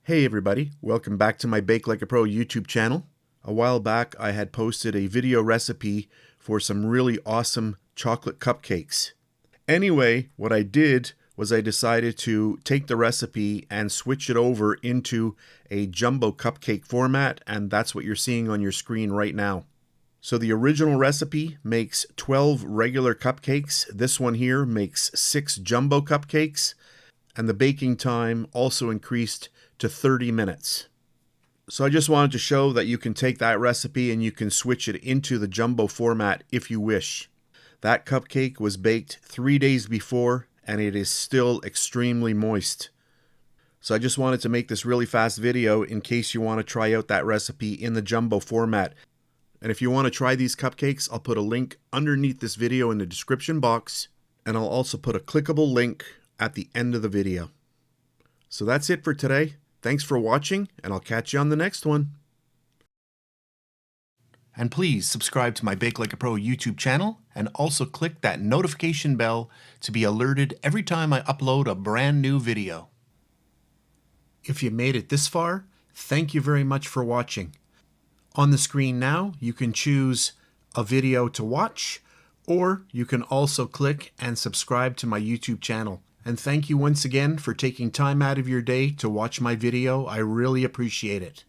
Hey everybody, welcome back to my BakeLikeAPro YouTube channel. A while back I had posted a video recipe for some really awesome chocolate cupcakes. Anyway, what I did was I decided to take the recipe and switch it over into a jumbo cupcake format, and that's what you're seeing on your screen right now. So the original recipe makes 12 regular cupcakes. This one here makes 6 jumbo cupcakes, and the baking time also increased to 30 minutes. So I just wanted to show that you can take that recipe and you can switch it into the jumbo format if you wish. That cupcake was baked 3 days before and it is still extremely moist. So I just wanted to make this really fast video in case you want to try out that recipe in the jumbo format. And if you want to try these cupcakes, I'll put a link underneath this video in the description box, and I'll also put a clickable link at the end of the video. So that's it for today. Thanks for watching, and I'll catch you on the next one. And please subscribe to my BakeLikeAPro YouTube channel, and also click that notification bell to be alerted every time I upload a brand new video. If you made it this far, thank you very much for watching. On the screen now, you can choose a video to watch, or you can also click and subscribe to my YouTube channel. And thank you once again for taking time out of your day to watch my video. I really appreciate it.